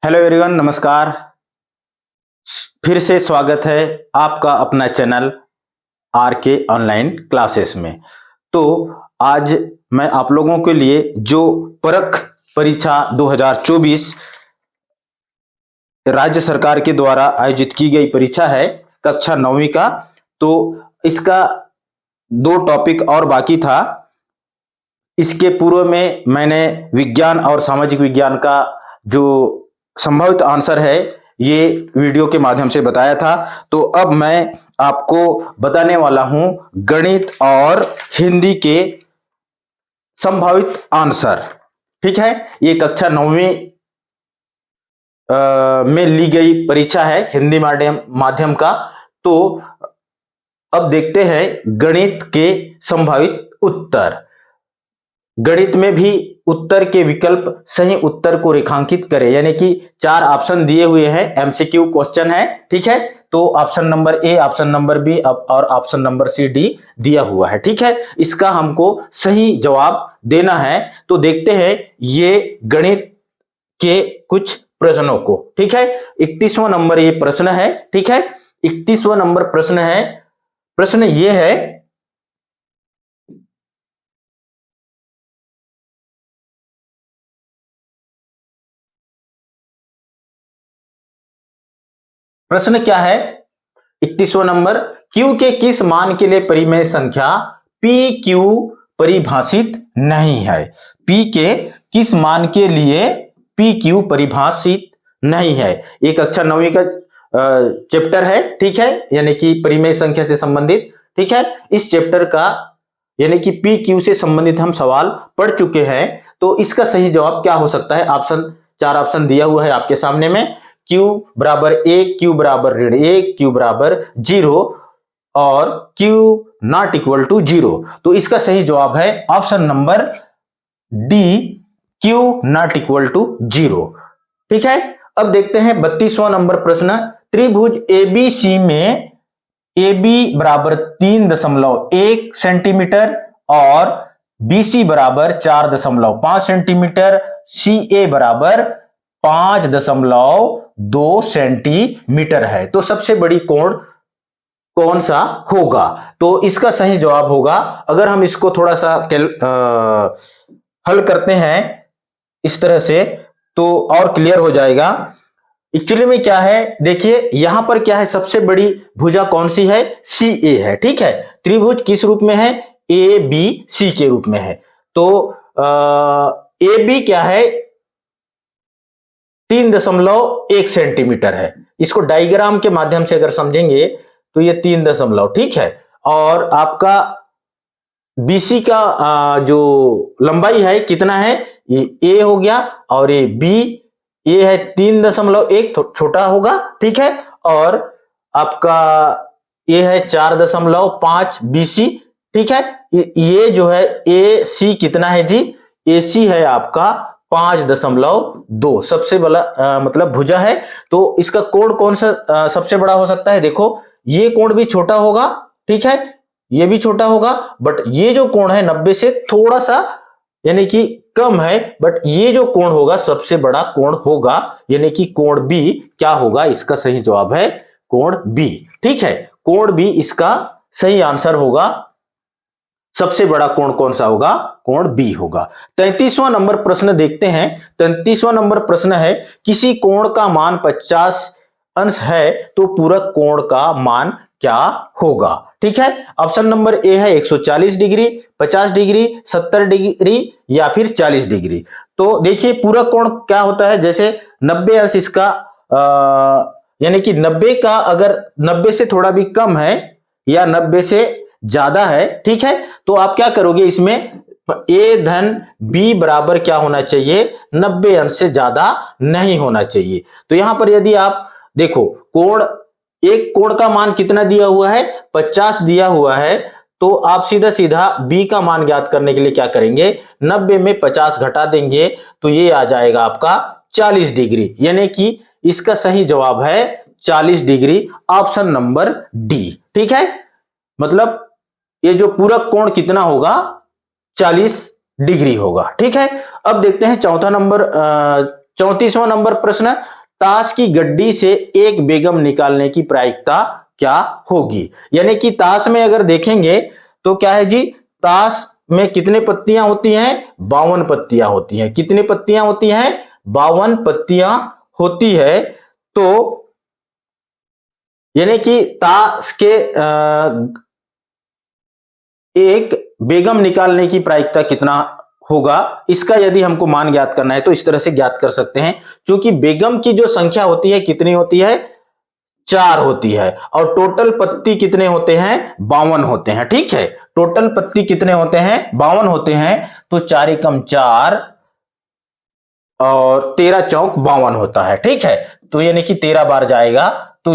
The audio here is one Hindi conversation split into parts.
हेलो एवरीवन, नमस्कार। फिर से स्वागत है आपका अपना चैनल आर के ऑनलाइन क्लासेस में। तो आज मैं आप लोगों के लिए जो परख परीक्षा 2024 राज्य सरकार के द्वारा आयोजित की गई परीक्षा है कक्षा 9वीं का, तो इसका दो टॉपिक और बाकी था। इसके पूर्व में मैंने विज्ञान और सामाजिक विज्ञान का जो संभावित आंसर है ये वीडियो के माध्यम से बताया था। तो अब मैं आपको बताने वाला हूं गणित और हिंदी के संभावित आंसर। ठीक है, ये कक्षा 9वीं में ली गई परीक्षा है हिंदी माध्यम का। तो अब देखते हैं गणित के संभावित उत्तर। गणित में भी उत्तर के विकल्प सही उत्तर को रेखांकित करें, यानी कि 4 ऑप्शन दिए हुए हैं, एमसीक्यू क्वेश्चन है। ठीक है, तो option number A, option number B और ऑप्शन नंबर सी, डी दिया हुआ है। ठीक है, इसका हमको सही जवाब देना है। तो देखते हैं ये गणित के कुछ प्रश्नों को। ठीक है, 31वां नंबर ये प्रश्न है। ठीक है, 31वां नंबर प्रश्न है। प्रश्न ये है, प्रश्न क्या है 31वां नंबर, Q के किस मान के लिए परिमेय संख्या PQ परिभाषित नहीं है? P के किस मान के लिए PQ परिभाषित नहीं है? ये कक्षा 9वीं का चैप्टर है। ठीक है, यानी कि परिमेय संख्या से संबंधित। ठीक है, इस चैप्टर का यानी कि PQ से संबंधित हम सवाल पढ़ चुके हैं। तो इसका सही जवाब क्या हो सकता है? ऑप्शन 4 ऑप्शन दिया हुआ है आपके सामने में। Q बराबर 1, Q बराबर ऋण 1, Q बराबर 0 और Q नॉट इक्वल टू 0। तो इसका सही जवाब है option number D, Q not equal to 0। ठीक है, अब देखते हैं 32वां नंबर प्रश्न। त्रिभुज ABC में AB बराबर 3.1 सेंटीमीटर और BC बराबर 4.5 सेंटीमीटर, CA बराबर 5.2 सेंटीमीटर है। तो सबसे बड़ी कोण कौन सा होगा? तो इसका सही जवाब होगा, अगर हम इसको थोड़ा सा हल करते हैं इस तरह से तो और क्लियर हो जाएगा। एक्चुअली में क्या है, देखिए यहां पर क्या है, सबसे बड़ी भुजा कौन सी है? CA है। ठीक है, त्रिभुज किस रूप में है? ABC के रूप में है। तो AB क्या है? 3.1 सेंटीमीटर है। इसको डायग्राम के माध्यम से अगर समझेंगे तो ये 3 ठीक है। और आपका BC का जो लंबाई है कितना है? ये A हो गया और ये B, ये है 3.1, छोटा होगा। ठीक है, और आपका ये है 4.5 BC। ठीक है, ये जो है AC कितना है जी? AC है आपका 5.2, सबसे बड़ा मतलब भुजा है। तो इसका कोण कौन सा सबसे बड़ा हो सकता है? देखो ये कोण भी छोटा होगा। ठीक है, ये भी छोटा होगा, बट ये जो कोण है 90 से थोड़ा सा यानी कि कम है, बट ये जो कोण होगा सबसे बड़ा कोण होगा, यानी कि कोण B क्या होगा? इसका सही जवाब है कोण B। ठीक है, कोण B इसका सही आंसर होगा। सबसे बड़ा कोण कौन सा होगा? कोण B होगा। 33वां नंबर प्रश्न देखते हैं। 33वां नंबर प्रश्न है, किसी कोण का मान 50 अंश है तो पूरक कोण का मान क्या होगा? ठीक है, ऑप्शन नंबर ए है 140 डिग्री, 50 डिग्री, 70 डिग्री या फिर 40 डिग्री। तो देखिए पूरक कोण क्या होता है, जैसे 90 अंश इसका यानी कि 90 का अगर 90 से थोड़ा भी कम है या 90 से ज्यादा है, ठीक है, तो आप क्या करोगे, इसमें ए धन बी बराबर क्या होना चाहिए? 90 अंश से ज्यादा नहीं होना चाहिए। तो यहां पर यदि आप देखो कोण, एक कोण का मान कितना दिया हुआ है? 50 दिया हुआ है। तो आप सीधा सीधा बी का मान ज्ञात करने के लिए क्या करेंगे? 90 में 50 घटा देंगे तो ये आ जाएगा आपका 40 डिग्री, यानी कि इसका सही जवाब है 40 डिग्री, ऑप्शन नंबर डी। ठीक है, मतलब ये जो पूरक कोण कितना होगा? 40 डिग्री होगा। ठीक है, अब देखते हैं चौथा नंबर 34वां नंबर प्रश्न, ताश की गड्डी से एक बेगम निकालने की प्रायिकता क्या होगी? यानी कि ताश में अगर देखेंगे तो क्या है जी, ताश में कितने पत्तियां होती हैं? 52 पत्तियां होती हैं। कितनी पत्तियां होती हैं? 52 पत्तियां होती है। तो यानी कि ताश के एक बेगम निकालने की प्रायिकता कितना होगा, इसका यदि हमको मान ज्ञात करना है तो इस तरह से ज्ञात कर सकते हैं। क्योंकि बेगम की जो संख्या होती है कितनी होती है? 4 होती है। और टोटल पत्ती कितने होते हैं? 52 होते हैं। ठीक है, टोटल पत्ती कितने होते हैं? 52 होते हैं। तो 4 एकम 4 और 13 चौक 52 होता है। ठीक है, तो यानी कि 13 बार जाएगा, तो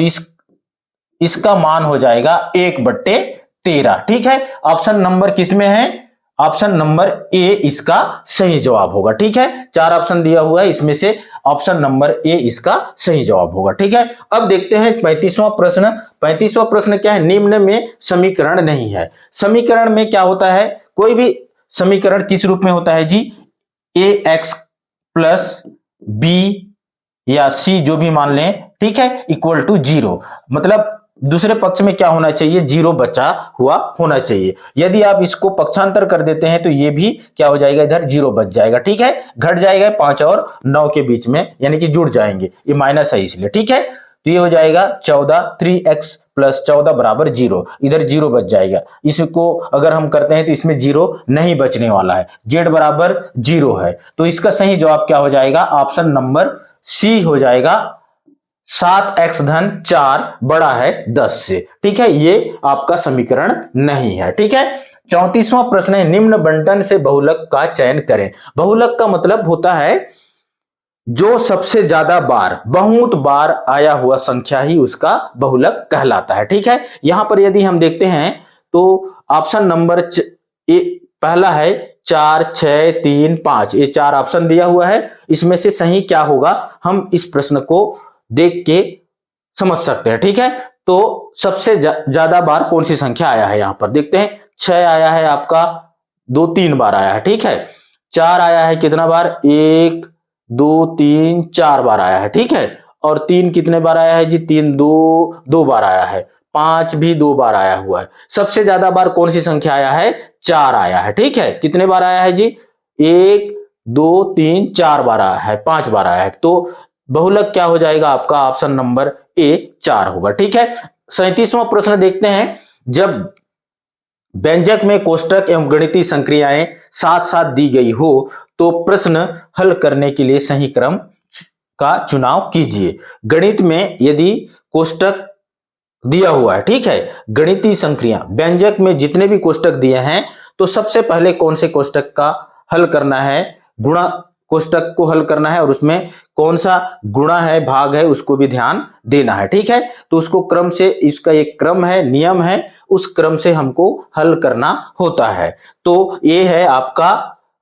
इसका मान हो जाएगा 1/13। ठीक है, ऑप्शन नंबर किसमें है? ऑप्शन नंबर ए इसका सही जवाब होगा। ठीक है, 4 ऑप्शन दिया हुआ है, इसमें से ऑप्शन नंबर ए इसका सही जवाब होगा। ठीक है, अब देखते हैं 35वां प्रश्न। 35वां प्रश्न क्या है? निम्न में समीकरण नहीं है। समीकरण में क्या होता है? कोई भी समीकरण किस रूप में होता है जी? ax प्लस बी या सी जो भी मान लें, ठीक है, इक्वल टू 0। मतलब दूसरे पक्ष में क्या होना चाहिए? 0 बचा हुआ होना चाहिए। यदि आप इसको पक्षांतर कर देते हैं तो ये भी क्या हो जाएगा? इधर 0 बच जाएगा। ठीक है, घट जाएगा 5 और 9 के बीच में, यानी कि जुड़ जाएंगे, ये माइनस है इसलिए। ठीक है, तो ये हो जाएगा 14, 3x प्लस 14 बराबर 0। इधर 0 बच जाएगा। इसको अगर हम करते हैं तो इसमें 0 नहीं बचने वाला है, z बराबर 0 है। तो इसका सही जवाब क्या हो जाएगा? ऑप्शन नंबर सी हो जाएगा। 7x धन 4 बड़ा है 10 से। ठीक है, ये आपका समीकरण नहीं है। ठीक है, 34वां प्रश्न है, निम्न बंटन से बहुलक का चयन करें। बहुलक का मतलब होता है जो सबसे ज्यादा बार, बहुत बार आया हुआ संख्या ही उसका बहुलक कहलाता है। ठीक है, यहां पर यदि हम देखते हैं तो ऑप्शन नंबर पहला है 4, 6, 3, 5, ये 4 ऑप्शन दिया हुआ है। इसमें से सही क्या होगा, हम इस प्रश्न को देख के समझ सकते हैं। ठीक है, तो सबसे ज्यादा बार कौन सी संख्या आया है? यहां पर देखते हैं, 6 आया है आपका, 2-3 बार आया है। ठीक है, 4 आया है कितना बार? 1, 2, 3, 4 बार आया है। ठीक है, और 3 कितने बार आया है जी? 3, 2 बार आया है। 5 भी 2 बार आया हुआ है। सबसे ज्यादा बार कौन सी संख्या आया है? 4 आया है। ठीक है, कितने बार आया है जी? 1, 2, 3, 4 बार आया है, 5 बार आया है। तो बहुलक क्या हो जाएगा आपका? ऑप्शन नंबर ए 4 होगा। ठीक है, 37वां प्रश्न देखते हैं, जब व्यंजक में कोष्टक एवं गणितीय संक्रियाएं साथ साथ दी गई हो तो प्रश्न हल करने के लिए सही क्रम का चुनाव कीजिए। गणित में यदि कोष्टक दिया हुआ है, ठीक है, गणितीय संक्रिया व्यंजक में जितने भी कोष्टक दिए हैं तो सबसे पहले कौन से कोष्टक का हल करना है? गुणा कोष्टक को हल करना है, और उसमें कौन सा गुणा है, भाग है, उसको भी ध्यान देना है। ठीक है, तो उसको क्रम से, इसका एक क्रम है, नियम है, उस क्रम से हमको हल करना होता है। तो ये है आपका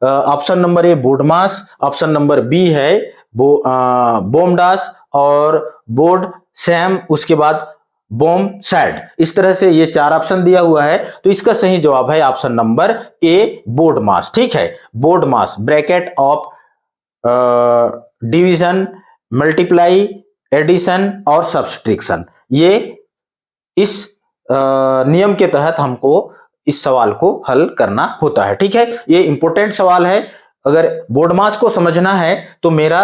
option number A BODMAS, option number B है बोमडास और बोर्ड सैम, उसके बाद बोम सैड। इस तरह से ये 4 ऑप्शन दिया हुआ है। तो इसका सही जवाब है option number A BODMAS. ठीक है, BODMAS bracket of division, multiply, addition और सब्सट्रैक्शन, ये इस नियम के तहत हमको इस सवाल को हल करना होता है। ठीक है, ये इंपॉर्टेंट सवाल है। अगर बोर्ड मास को समझना है तो मेरा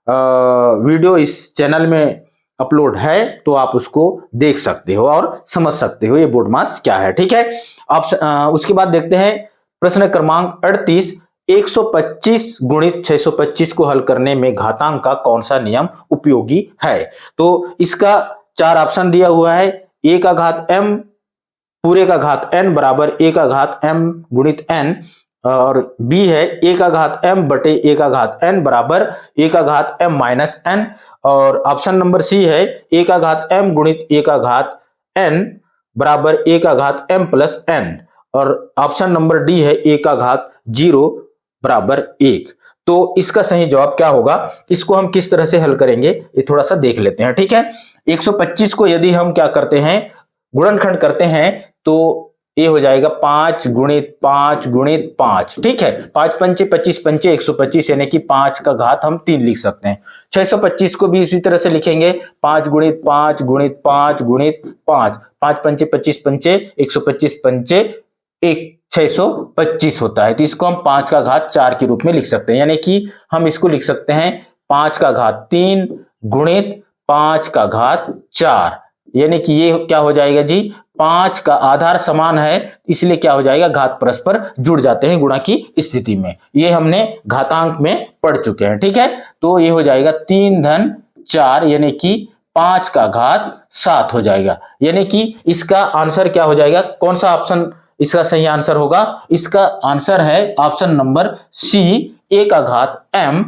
वीडियो इस चैनल में अपलोड है, तो आप उसको देख सकते हो और समझ सकते हो ये बोर्ड मास क्या है। ठीक है, उसके बाद देखते हैं प्रश्न क्रमांक 38, 125 गुणित 625 को हल करने में घातांक का कौन सा नियम उपयोगी है? तो इसका 4 ऑप्शन दिया हुआ है। a का घात m पूरे का घात n बराबर a का घात m गुणित n, और b है a का घात m बटे a का घात n बराबर a का घात m माइनस n, और ऑप्शन नंबर सी है a का घात m गुणित a का घात n बराबर a का घात m प्लस n, और ऑप्शन नंबर डी है a का घात 0 बराबर 1। तो इसका सही जवाब क्या होगा? इसको हम किस तरह से हल करेंगे ये थोड़ा सा देख लेते हैं। ठीक है, 125 को यदि हम क्या करते हैं, गुणनखंड करते हैं, तो ये हो जाएगा 5 गुणित 5 गुणित 5, ठीक है। 5 पंचे 25 पंचे 125, यानी कि 5 का घात हम 3 लिख सकते हैं। 625 को भी इसी तरह से लिखेंगे, 5 गुणित 5 गुणित 5 गुणित 5, 5 पंचे 25 पंचे 125 पंचे 625 होता है। तो इसको हम 5 का घात 4 के रूप में लिख सकते हैं, यानी कि हम इसको लिख सकते हैं 5 का घात 3 गुणित 5 का घात 4, यानी कि ये क्या हो जाएगा जी, 5 का आधार समान है, इसलिए क्या हो जाएगा, घात परस्पर जुड़ जाते हैं गुणा की स्थिति में। ये हमने घातांक में पढ़ चुके हैं, ठीक है। तो ये हो जाएगा 3 धन 4, यानी कि 5 का घात 7 हो जाएगा, यानी कि इसका आंसर क्या हो जाएगा, कौन सा ऑप्शन इसका सही आंसर होगा? इसका आंसर है ऑप्शन नंबर सी, a का घात m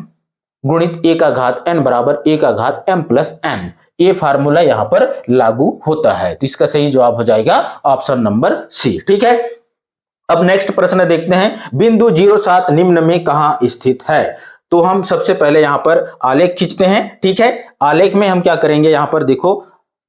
गुणित a का घात n बराबर a का घात m प्लस n। ये फार्मूला यहां पर लागू होता है, तो इसका सही जवाब हो जाएगा ऑप्शन नंबर सी, ठीक है। अब नेक्स्ट प्रश्न देखते हैं, बिंदु 07 निम्न में कहां स्थित है? तो हम सबसे पहले यहां पर आलेख खींचते हैं, ठीक है। आलेख में हम क्या करेंगे, यहां पर देखो,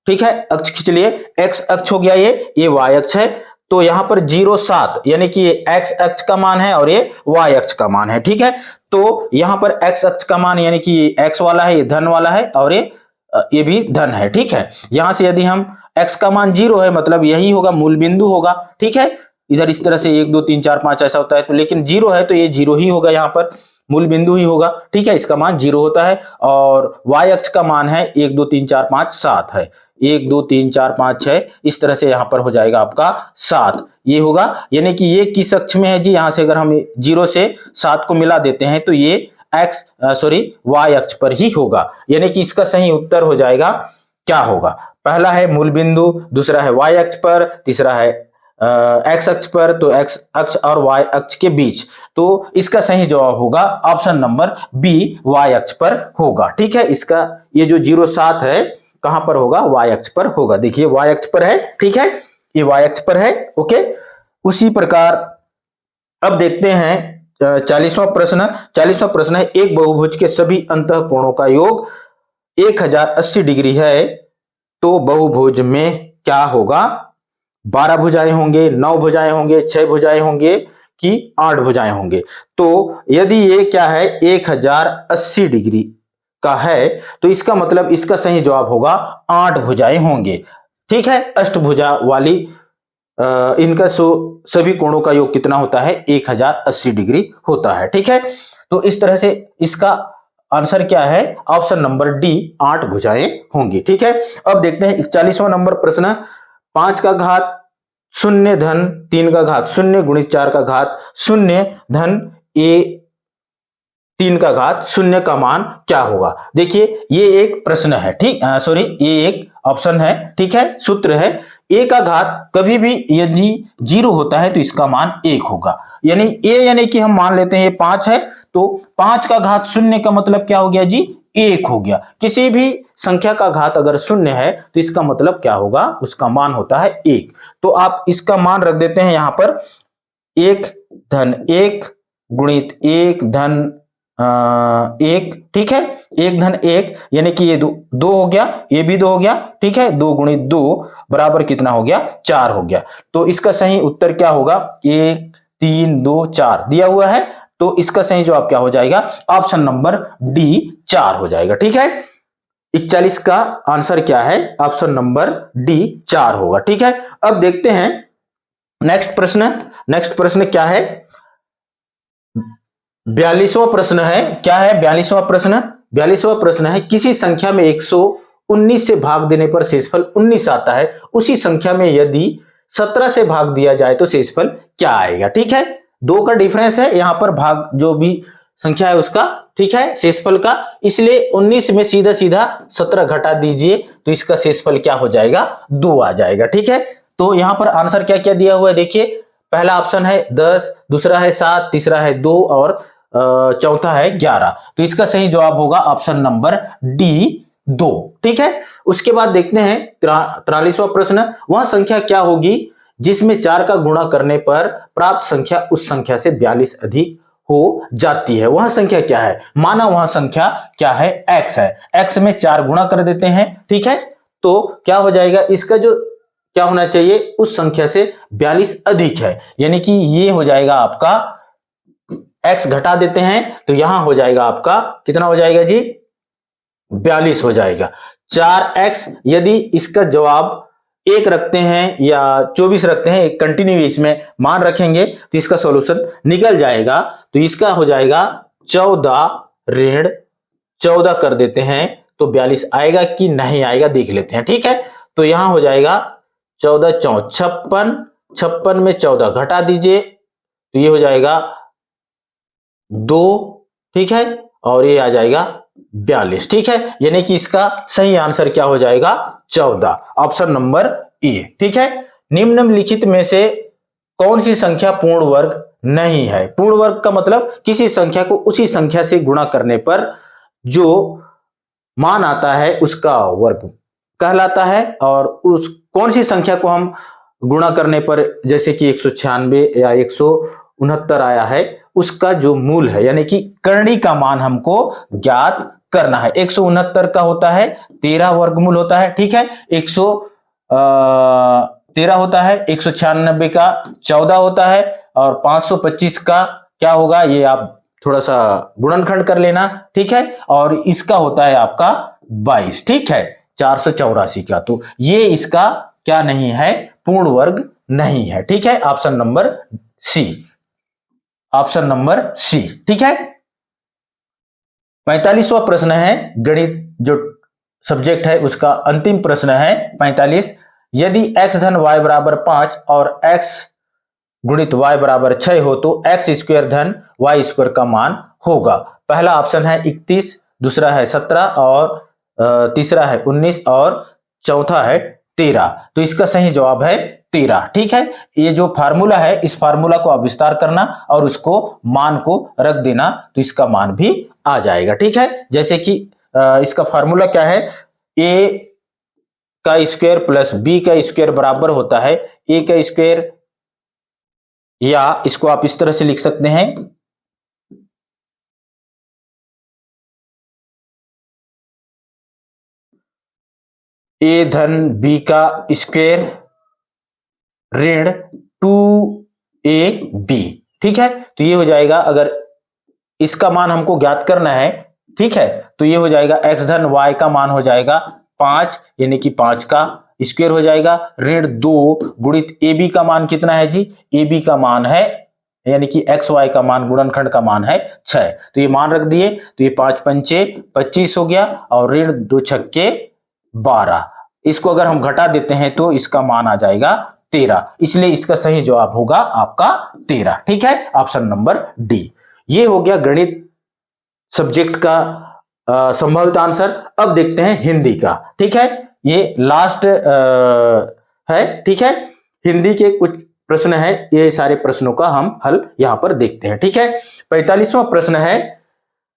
ठीक है, अक्ष खींच लिए, एक्स अक्ष हो गया, ये वाई अक्ष है। तो यहां पर 07 यानी कि ये एक्स अक्ष का मान है और ये वाई अक्ष का मान है, ठीक है। तो यहां पर एक्स अक्ष का मान यानी कि एक्स वाला है, ये धन वाला है, और ये भी धन है, ठीक है। यहां से यदि हम x का मान 0 है, मतलब यही होगा, मूल बिंदु होगा, ठीक है। इधर इस तरह से 1 2 3 4 5 ऐसा होता है, तो लेकिन 0 है तो ये 0 ही होगा, यहाँ पर मूल बिंदु ही होगा, ठीक है। इसका मान 0 होता है, और y अक्ष का मान है 1 2 3 4 5 7 है, 1 2 3 4 5 6, इस तरह से यहाँ पर हो जाएगा आपका 7, ये होगा। यानी कि ये किस अक्ष में है जी, यहाँ से अगर हम 0 से 7 को मिला देते हैं तो ये y अक्ष पर ही होगा, यानी कि इसका सही उत्तर हो जाएगा, क्या होगा, पहला है मूल बिंदु, दूसरा है y अक्ष पर, तीसरा है x अक्ष पर, तो x अक्ष और y अक्ष के बीच। तो इसका सही जवाब होगा ऑप्शन नंबर बी, y अक्ष पर होगा, ठीक है। इसका ये जो 07 है कहां पर होगा, y अक्ष पर होगा, देखिए y अक्ष पर है, ठीक है, ये y अक्ष पर है, ओके। उसी प्रकार अब देखते हैं 40वां प्रश्न। 40वां प्रश्न है, एक बहुभुज के सभी अंतःकोणों का योग 1080 डिग्री है, तो बहुभुज में क्या होगा, 12 भुजाएं होंगे, 9 भुजाएं होंगे, 6 भुजाएं होंगे कि 8 भुजाएं होंगे? तो यदि ये क्या है, 1080 डिग्री का है, तो इसका मतलब इसका सही जवाब होगा 8 भुजाएं होंगे, ठीक है। अष्टभुजा वाली इनका सभी कोणों का योग कितना होता है, 1080 डिग्री होता है, ठीक है। तो इस तरह से इसका आंसर क्या है, ऑप्शन नंबर डी, 8 भुजाएं होंगी, ठीक है। अब देखते हैं 41वां नंबर प्रश्न, 5 का घात 0 धन 3 का घात 0 गुणित 4 का घात 0 धन ए 3 का घात 0 का मान क्या होगा? देखिए ये एक प्रश्न है, ठीक, सॉरी, ये एक ऑप्शन है, ठीक है, सूत्र है। a का घात कभी भी यदि 0 होता है तो इसका मान 1 होगा, यानी a यानी कि हम मान लेते हैं ये 5 है, तो 5 का घात 0 का मतलब क्या हो गया जी, 1 हो गया। किसी भी संख्या का घात अगर 0 है तो इसका मतलब क्या होगा, उसका मान होता है 1। तो आप इसका मान रख देते हैं यहां पर, 1 धन 1 गुणित 1 धन 1, ठीक है, 1 धन 1 यानी कि ये 2 हो गया, ये भी 2 हो गया, ठीक है, 2 गुणित 2 बराबर कितना हो गया, 4 हो गया। तो इसका सही उत्तर क्या होगा, 1 3 2 4 दिया हुआ है, तो इसका सही जवाब क्या हो जाएगा, ऑप्शन नंबर डी 4 हो जाएगा, ठीक है। 41 का आंसर क्या है, ऑप्शन नंबर डी 4 होगा, ठीक है। अब देखते हैं नेक्स्ट प्रश्न। नेक्स्ट प्रश्न क्या है, 42वां प्रश्न है, क्या है 42वां प्रश्न? 42वां प्रश्न है, किसी संख्या में 119 से भाग देने पर शेषफल 19 आता है, उसी संख्या में यदि 17 से भाग दिया जाए तो शेषफल क्या आएगा? ठीक है, 2 का डिफरेंस है यहां पर, भाग जो भी संख्या है उसका, ठीक है, शेषफल का, इसलिए 19 में सीधा सीधा 17 घटा दीजिए तो इसका शेषफल क्या हो जाएगा, 2 आ जाएगा, ठीक है। तो यहां पर आंसर क्या क्या दिया हुआ है, देखिए पहला ऑप्शन है 10, दूसरा है 7, तीसरा है 2 और चौथा है 11। तो इसका सही जवाब होगा ऑप्शन नंबर डी 2, ठीक है। उसके बाद देखते हैं 43वां प्रश्न, वह संख्या क्या होगी जिसमें 4 का गुणा करने पर प्राप्त संख्या उस संख्या से 42 अधिक हो जाती है? वह संख्या क्या है? माना वह संख्या क्या है, x है, x में 4 गुणा कर देते हैं, ठीक है, तो क्या हो जाएगा, इसका जो क्या होना चाहिए, उस संख्या से 42 अधिक है। यानी कि ये हो जाएगा आपका, x घटा देते हैं तो यहां हो जाएगा आपका कितना हो जाएगा जी, 42 हो जाएगा। 4x, यदि इसका जवाब 1 रखते हैं या 24 रखते हैं, एक कंटिन्यू इसमें मान रखेंगे तो इसका सॉल्यूशन निकल जाएगा। तो इसका हो जाएगा 14 ऋण 14 कर देते हैं तो 42 आएगा कि नहीं आएगा देख लेते हैं। ठीक है, तो यहां हो जाएगा 14 चौं 56, 56 में 14 घटा दीजिए तो ये हो जाएगा 2, ठीक है, और ये आ जाएगा 42। ठीक है, यानी कि इसका सही आंसर क्या हो जाएगा, 14, ऑप्शन नंबर ए। ठीक है, निम्नलिखित में से कौन सी संख्या पूर्ण वर्ग नहीं है। पूर्ण वर्ग का मतलब किसी संख्या को उसी संख्या से गुणा करने पर जो मान आता है उसका वर्ग कहलाता है, और उस कौन सी संख्या को हम गुणा करने पर, जैसे कि 196 या 169 आया है, उसका जो मूल है यानी कि करणी का मान हमको ज्ञात करना है। 169 का होता है 13 वर्गमूल होता है। ठीक है, 113 होता है, 196 का 14 होता है, और 525 का क्या होगा, ये आप थोड़ा सा गुणनखंड कर लेना। ठीक है, और इसका होता है आपका 22। ठीक है, 484 का, तो ये इसका क्या नहीं है, पूर्ण वर्ग नहीं है। ठीक है, option number C, option number C. ठीक है, 45वां प्रश्न है, गणित जो सब्जेक्ट है उसका अंतिम प्रश्न है 45। यदि x धन y बराबर 5 और x गुणित y बराबर 6 हो तो x स्क्वायर धन y स्क्वायर का मान होगा। पहला ऑप्शन है 31, दूसरा है 17, और तीसरा है 19, और चौथा है 13। तो इसका सही जवाब है 13। ठीक है, ये जो फार्मूला है इस फार्मूला को आप विस्तार करना और उसको मान को रख देना तो इसका मान भी आ जाएगा। ठीक है, जैसे कि इसका फार्मूला क्या है, a का स्क्वायर प्लस b का स्क्वायर बराबर होता है a का स्क्वायर, या इसको आप इस तरह से लिख सकते हैं, a धन b का स्क्वायर ऋण 2ab। ठीक है, तो ये हो जाएगा, अगर इसका मान हमको ज्ञात करना है, ठीक है, तो ये हो जाएगा x धन y का मान हो जाएगा 5, यानी कि 5 का स्क्वायर हो जाएगा, ऋण 2 गुणित ab का मान कितना है जी, ab का मान है यानी कि एक्स वाई का मान गुणनखंड का मान है 6, तो ये मान रख दिए तो ये 5 पंचे 25 हो गया, और ऋण 2 छक्के 12। इसको अगर हम घटा देते हैं तो इसका मान आ जाएगा 13, इसलिए इसका सही जवाब होगा आपका 13। ठीक है, ऑप्शन नंबर डी। ये हो गया गणित सब्जेक्ट का संभावित आंसर। अब देखते हैं हिंदी का। ठीक है, ये लास्ट है। ठीक है, हिंदी के कुछ प्रश्न है, ये सारे प्रश्नों का हम हल यहां पर देखते हैं। ठीक है, 45वां प्रश्न है,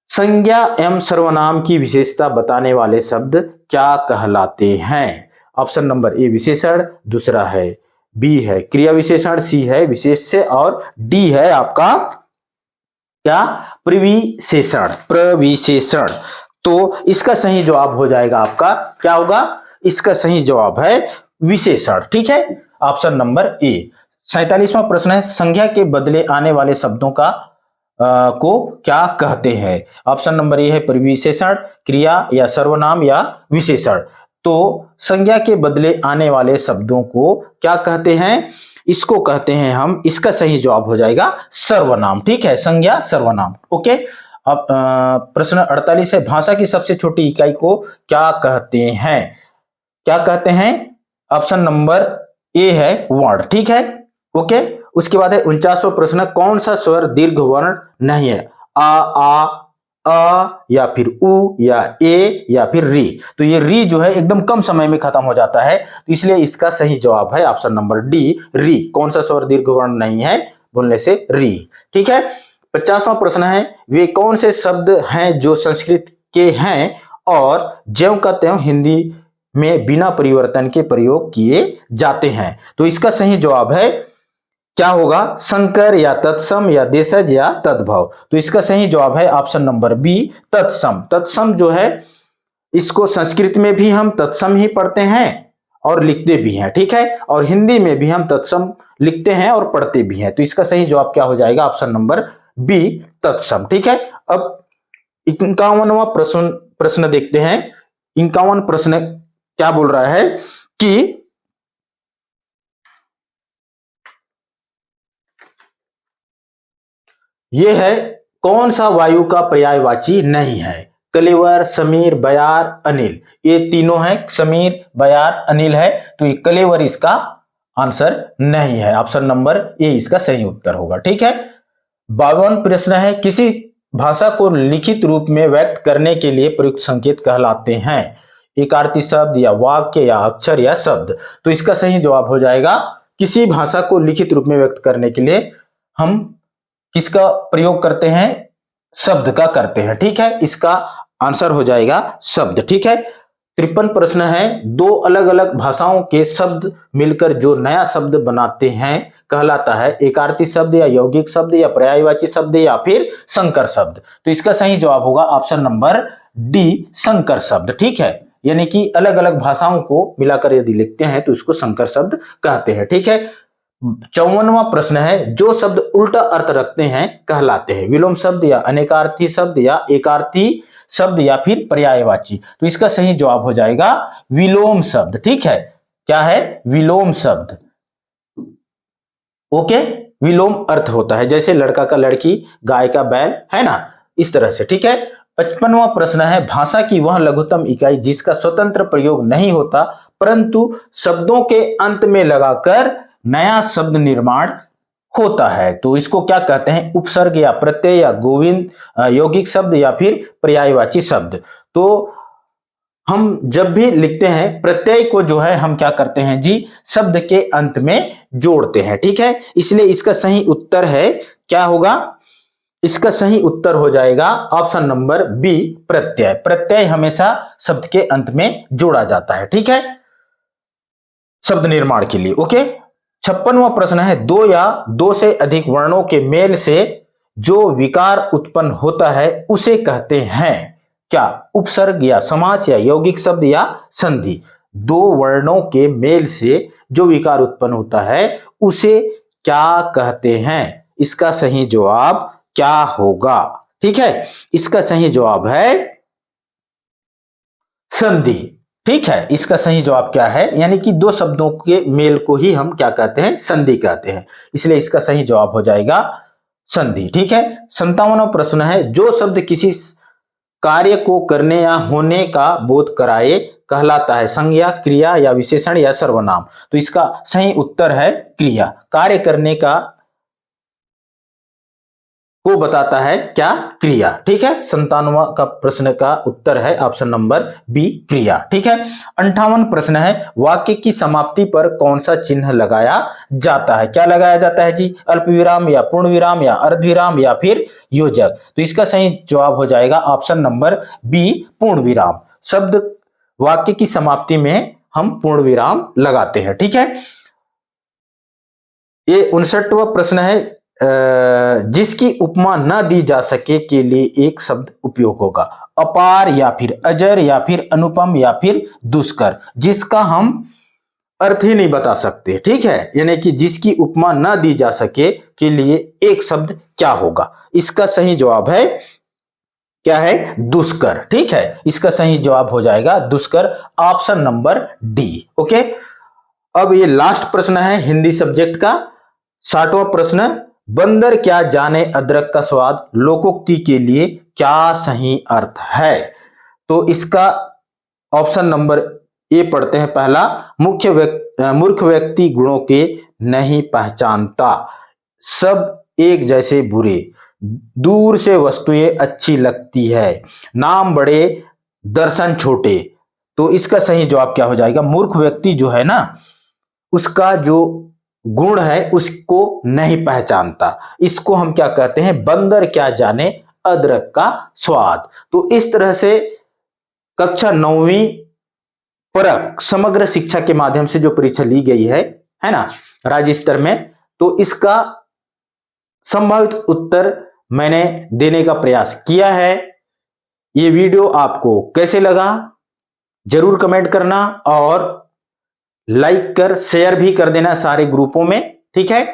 संज्ञा एवं सर्वनाम की विशेषता बताने वाले शब्द क्या कहलाते हैं। ऑप्शन नंबर ए विशेषण, दूसरा है बी है क्रिया विशेषण, सी है विशेष्य, और डी है आपका क्या, प्रविशेषण। प्रविशेषण, तो इसका सही जवाब हो जाएगा आपका क्या होगा, इसका सही जवाब है विशेषण। ठीक है, ऑप्शन नंबर ए। 47वां प्रश्न है, संज्ञा के बदले आने वाले शब्दों का को क्या कहते हैं। ऑप्शन नंबर ए है प्रविशेषण, क्रिया या सर्वनाम या विशेषण। तो संज्ञा के बदले आने वाले शब्दों को क्या कहते हैं, इसको कहते हैं हम, इसका सही जवाब हो जाएगा सर्वनाम। ठीक है, संज्ञा सर्वनाम। ओके, अब प्रश्न 48 है, भाषा की सबसे छोटी इकाई को क्या कहते हैं। क्या कहते हैं, ऑप्शन नंबर ए है वर्ण। ठीक है, ओके, उसके बाद है 49वां प्रश्न, कौन सा स्वर दीर्घ वर्ण नहीं है, आ या फिर उ या ए या फिर री। तो ये री जो है एकदम कम समय में खत्म हो जाता है, तो इसलिए इसका सही जवाब है ऑप्शन नंबर डी, री। कौन सा स्वर दीर्घ वर्ण नहीं है, बोलने से री। ठीक है, 50वां प्रश्न है, वे कौन से शब्द हैं जो संस्कृत के हैं और ज्यों का त्यों हिंदी में बिना परिवर्तन के प्रयोग किए जाते हैं। तो इसका सही जवाब है क्या होगा, संकर या तत्सम या देशज या तद्भव। तो इसका सही जवाब है ऑप्शन नंबर बी, तत्सम। तत्सम जो है इसको संस्कृत में भी हम तत्सम ही पढ़ते हैं और लिखते भी हैं, ठीक है। और हिंदी में भी हम तत्सम लिखते हैं और पढ़ते भी हैं। तो इसका सही जवाब क्या हो जाएगा? ऑप्शन नंबर बी, तत्सम, ठीक है। अब 51वां प्रश्न देखते हैं। 51 प्रश्न क्या बोल रहा है कि यह है कौन सा वायु का पर्यायवाची नहीं है? कलेवर, समीर, बयार, अनिल, ये तीनों हैं। समीर, बयार, अनिल है, तो ये कलेवर इसका आंसर नहीं है। ऑप्शन नंबर ए इसका सही उत्तर होगा, ठीक है। 52 प्रश्न है, किसी भाषा को लिखित रूप में व्यक्त करने के लिए प्रयुक्त संकेत कहलाते हैं? एकार्थी शब्द या वाक्य या अक्षर या शब्द? तो इसका सही जवाब हो जाएगा, किसी भाषा को लिखित रूप में व्यक्त करने के लिए हम किसका प्रयोग करते हैं? शब्द का करते हैं, ठीक है। इसका आंसर हो जाएगा शब्द, ठीक है। 53 प्रश्न है, दो अलग अलग भाषाओं के शब्द मिलकर जो नया शब्द बनाते हैं कहलाता है? एकार्थी शब्द या यौगिक शब्द या पर्यायवाची शब्द या फिर संकर शब्द? तो इसका सही जवाब होगा ऑप्शन नंबर डी, संकर शब्द, ठीक है। यानी कि अलग अलग भाषाओं को मिलाकर यदि लिखते हैं तो इसको संकर शब्द कहते हैं, ठीक है। 54वां प्रश्न है, जो शब्द उल्टा अर्थ रखते हैं कहलाते हैं? विलोम शब्द या अनेकार्थी शब्द या एकार्थी शब्द या फिर पर्यायवाची? तो इसका सही जवाब हो जाएगा विलोम शब्द, ठीक है। क्या है? विलोम शब्द, ओके। विलोम अर्थ होता है, जैसे लड़का का लड़की, गाय का बैल, है ना, इस तरह से, ठीक है। 55वां प्रश्न है, भाषा की वह लघुत्तम इकाई जिसका स्वतंत्र प्रयोग नहीं होता परंतु शब्दों के अंत में लगाकर नया शब्द निर्माण होता है? तो इसको क्या कहते हैं? उपसर्ग या प्रत्यय या गोविंद, यौगिक शब्द या फिर पर्यायवाची शब्द? तो हम जब भी लिखते हैं प्रत्यय को जो है हम क्या करते हैं जी? शब्द के अंत में जोड़ते हैं, ठीक है। इसलिए इसका सही उत्तर है, क्या होगा? इसका सही उत्तर हो जाएगा ऑप्शन नंबर बी, प्रत्यय। प्रत्यय हमेशा शब्द के अंत में जोड़ा जाता है, ठीक है, शब्द निर्माण के लिए, ओके। 56वां प्रश्न है, दो या दो से अधिक वर्णों के मेल से जो विकार उत्पन्न होता है उसे कहते हैं क्या? उपसर्ग या समास या यौगिक शब्द या संधि? दो वर्णों के मेल से जो विकार उत्पन्न होता है उसे क्या कहते हैं? इसका सही जवाब क्या होगा? ठीक है, इसका सही जवाब है संधि, ठीक है। इसका सही जवाब क्या है? यानी कि दो शब्दों के मेल को ही हम क्या कहते हैं? संधि कहते हैं। इसलिए इसका सही जवाब हो जाएगा संधि, ठीक है। 57वां प्रश्न है, जो शब्द किसी कार्य को करने या होने का बोध कराए कहलाता है? संज्ञा, क्रिया या विशेषण या सर्वनाम? तो इसका सही उत्तर है क्रिया। कार्य करने का को बताता है क्या? क्रिया, ठीक है। 57वां का प्रश्न का उत्तर है ऑप्शन नंबर बी, क्रिया, ठीक है। 58वां प्रश्न है, वाक्य की समाप्ति पर कौन सा चिन्ह लगाया जाता है? क्या लगाया जाता है जी? अल्प विराम या पूर्ण विराम या अर्ध विराम या फिर योजक? तो इसका सही जवाब हो जाएगा ऑप्शन नंबर बी, पूर्ण विराम। शब्द वाक्य की समाप्ति में हम पूर्ण विराम लगाते हैं, ठीक है। ये 59वां प्रश्न है, जिसकी उपमा न दी जा सके के लिए एक शब्द उपयोग होगा? अपार या फिर अजर या फिर अनुपम या फिर दुष्कर? जिसका हम अर्थ ही नहीं बता सकते, ठीक है, यानी कि जिसकी उपमा न दी जा सके के लिए एक शब्द क्या होगा? इसका सही जवाब है क्या है? दुष्कर, ठीक है। इसका सही जवाब हो जाएगा दुष्कर, ऑप्शन नंबर डी, ओके। अब ये लास्ट प्रश्न है हिंदी सब्जेक्ट का, 60वां प्रश्न, बंदर क्या जाने अदरक का स्वाद लोकोक्ति के लिए क्या सही अर्थ है? तो इसका ऑप्शन नंबर ए पढ़ते हैं। पहला, मूर्ख व्यक्ति गुणों के नहीं पहचानता, सब एक जैसे बुरे, दूर से वस्तुएं अच्छी लगती है, नाम बड़े दर्शन छोटे। तो इसका सही जवाब क्या हो जाएगा? मूर्ख व्यक्ति जो है ना, उसका जो गुण है उसको नहीं पहचानता, इसको हम क्या कहते हैं? बंदर क्या जाने अदरक का स्वाद। तो इस तरह से कक्षा 9वीं परक समग्र शिक्षा के माध्यम से जो परीक्षा ली गई है ना, राज्य स्तर में, तो इसका संभावित उत्तर मैंने देने का प्रयास किया है। ये वीडियो आपको कैसे लगा जरूर कमेंट करना, और लाइक कर शेयर भी कर देना सारे ग्रुपों में, ठीक है।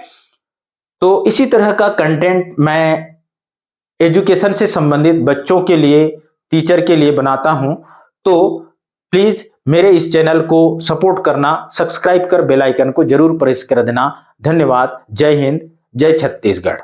तो इसी तरह का कंटेंट मैं एजुकेशन से संबंधित बच्चों के लिए, टीचर के लिए बनाता हूं। तो प्लीज मेरे इस चैनल को सपोर्ट करना, सब्सक्राइब कर बेल आइकन को जरूर प्रेस कर देना। धन्यवाद। जय हिंद, जय छत्तीसगढ़।